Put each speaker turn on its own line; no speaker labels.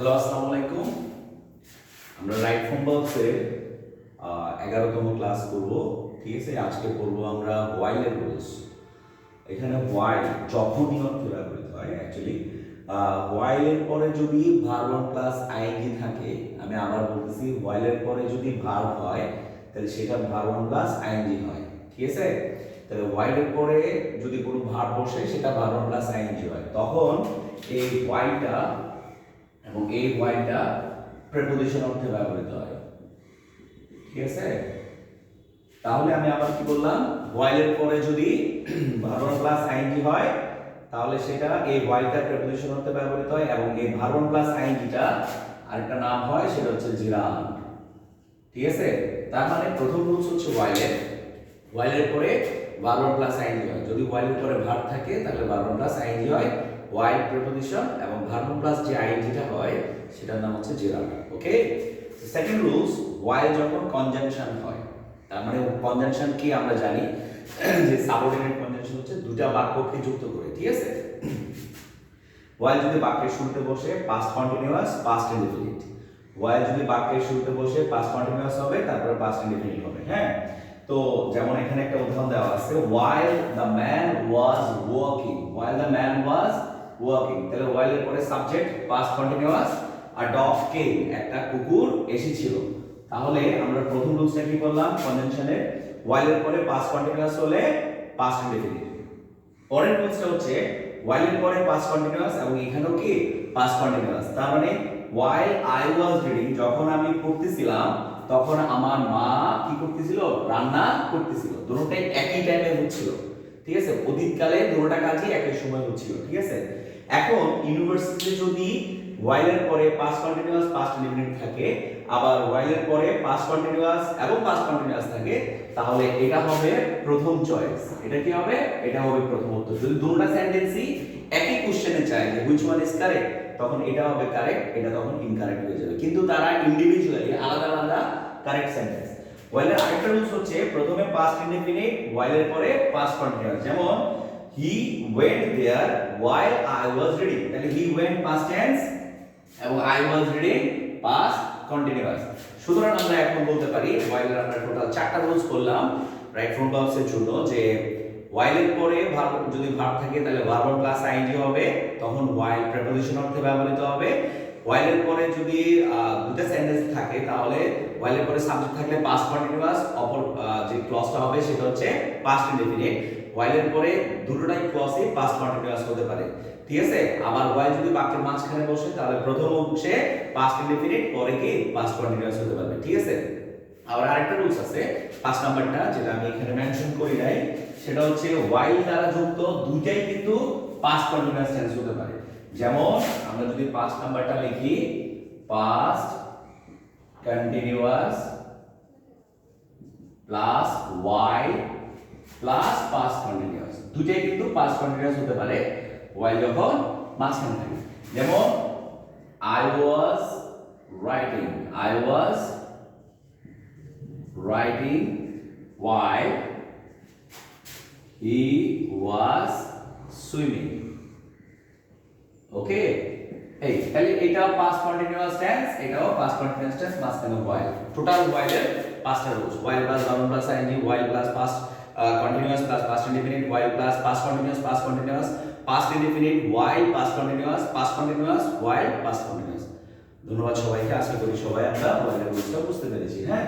Hello, আসসালামু আলাইকুম। আমরা রাইট ফ্রম বার্বসের 11তম ক্লাস করব। ঠিক আছে, আজকে পড়ব আমরা হোয়াইলের রুলস। এখানে হোয়াইল যখনই অর্থে ব্যবহৃত হয়, অ্যাকচুয়ালি হোয়াইলের পরে যদি ভার্ব ওয়ান প্লাস আইএনজি থাকে, আমি আবার বলতেছি, হোয়াইলের পরে যদি ভার্ব হয় তাহলে সেটা ভার্ব ওয়ান প্লাস আইএনজি হয়। ঠিক আছে, তাহলে হোয়াইলের পরে যদি কোনো ভার্ব বসে সেটা ভার্ব ওয়ান প্লাস আইএনজি হয়, তখন এই হোয়াইলটা এবং এই হোয়াইলটা প্রেপোজিশন অর্থে ব্যবহৃত হয়। ঠিক আছে, তাহলে আমি আবার কি বললাম, হোয়াইলের পরে যদি ভার্ব ওয়ান প্লাস আইএনজি হয় তাহলে সেটা এই হোয়াইলটা প্রেপোজিশন অর্থে ব্যবহৃত হয়, এবং এই ভার্ব ওয়ান প্লাস আইএনজিটা আরেকটা নাম হয়, সেটা হচ্ছে জিরান্ড। ঠিক আছে, তার মানে প্রথম রুলস হচ্ছে হোয়াইলের পরে ভার্ব ওয়ান প্লাস আইএনজি হয়। যদি হোয়াইলের পরে ভার্ব থাকে তাহলে ভার্ব ওয়ান প্লাস আইএনজি হয়, হোয়াইল প্রিপোজিশন, এবং ভার্ব প্লাস যে আইএনজিটা হয় সেটার নাম হচ্ছে জিরান্ড। ওকে, সেকেন্ড রুলস, হোয়াইল যখন কনজাংশন হয়, তার মানে কনজাংশন কি আমরা জানি যে সাবঅর্ডিনেট কনজাংশন হচ্ছে দুটো বাক্যকে যুক্ত করে। ঠিক আছে, হোয়াইল যদি বাক্যের শুরুতে বসে past continuous, past indefinite. While যদি বাক্যের শুরুতে বসে পাস্ট কন্টিনিউয়াস হবে, তারপরে পাস্ট ইনডেফিনিট হবে। হ্যাঁ, তো যেমন এখানে একটা উদাহরণ দেওয়া আছে, while the man was walking, while the man was walking, তাহলে while এর পরে সাবজেক্ট পাস্ট কন্টিনিউয়াস, আর ডগ কেম, একটা কুকুর এসেছিল। তাহলে আমরা প্রথম রুলসটা কি করলাম কনজাংশনে, while এর পরে পাস্ট কন্টিনিউয়াস হলে পাস্ট ইনডেফিনিট। পরের রুলসটা হচ্ছে while এর পরে পাস্ট কন্টিনিউয়াস এবং এখানেও কি পাস্ট কন্টিনিউয়াস। তার মানে while I was reading, যখন আমি পড়তেছিলাম তখন আমার মা কি করতেছিল, রান্না করতেছিল। দুটোটাই একই টাইমে হচ্ছিল। ঠিক আছে, অতীতকালে দুটোটা কাজই একই সময় হচ্ছিল। ঠিক আছে, এখন ইউনিভার্সিটিতে যদি while এর পরে পাস্ট কন্টিনিউয়াস, পাস্ট ইনডেফিনিট থাকে, আবার while এর পরে পাস্ট কন্টিনিউয়াস এবং পাস্ট কন্টিনিউয়াস থাকে, তাহলে এটা হবে প্রথম চয়েস। এটা কি হবে, এটা হবে প্রথম উত্তর। যদি দুটোটা সেন্টেন্সই একই কোশ্চেনে চায় যে হুইচ ওয়ান ইজ কারেক্ট, তখন এটা হবে কারেক্ট, এটা তখন ইনকারেক্ট হয়ে যাবে। কিন্তু তারা ইন্ডিভিজুয়ালি আলাদা আলাদা কারেক্ট সেন্টেন্স। while এর আরেকটা রুলস হচ্ছে প্রথমে পাস্ট ইনডেফিনিট, while এর পরে পাস্ট কন্টিনিউয়াস। যেমন he went there while I was reading, তাহলে he went past tense এবং I was reading past continuous। সুতরাং আমরা এখন বলতে পারি while এর আমরা টোটাল 4টা রুলস করলাম রাইট ফ্রম ভার্বস এর জন্য, যে while এর পরে ভার্ব যদি ভার্ব থাকে তাহলে ভার্ব প্লাস আইএনজি হবে, তখন while প্রিপোজিশন অর্থে ব্যবহৃত হবে। while এর পরে যদি দুটো সেন্টেন্স থাকে তাহলে while এর পরে সাবজেক্ট থাকলে পাস্ট কন্টিনিউয়াস, অপর যে ক্লজটা হবে সেটা হচ্ছে পাস্ট ইনডেফিনিট। while এর পরে দুটোটাই ক্লজই পাস্ট কন্টিনিউয়াস হতে পারে। ঠিক আছে, আবার while যদি বাক্যের মাঝখানে বসে তাহলে প্রথম অংশে পাস্ট ইনডেফিনিট, পরে কি পাস্ট কন্টিনিউয়াস হতে পারবে। ঠিক আছে, আবার আরেকটা রুলস আছে 5 নাম্বারটা, যেটা আমি এখানে মেনশন করি নাই, সেটা হচ্ছে while দ্বারা যুক্ত দুইটাই কিন্তু পাস্ট কন্টিনিউয়াস টেন্স হতে পারে। যেমন আমরা যদি 5 নাম্বারটা লিখি, past continuous plus while plus past continuous, দুইটাই কিন্তু পাস্ট কন্টিনিউয়াস হতে পারে while যখন মাঝখানে থাকে। যেমন I was writing while he was swimming। ওকে, এই তাহলে এটা পাস্ট কন্টিনিউয়াস টেন্স, এটাও পাস্ট কন্টিনিউয়াস টেন্স, মাঝখানে while। টোটাল while এর 5টা rules, while plus verb plus ING, while plus past continuous plus past indefinite, while plus past continuous, past continuous, past indefinite, while past continuous, past continuous, while past continuous. ধন্যবাদ সবাইকে, আশা করি সবাই আমরা while এর রুলসটা বুঝতে পেরেছি। হ্যাঁ।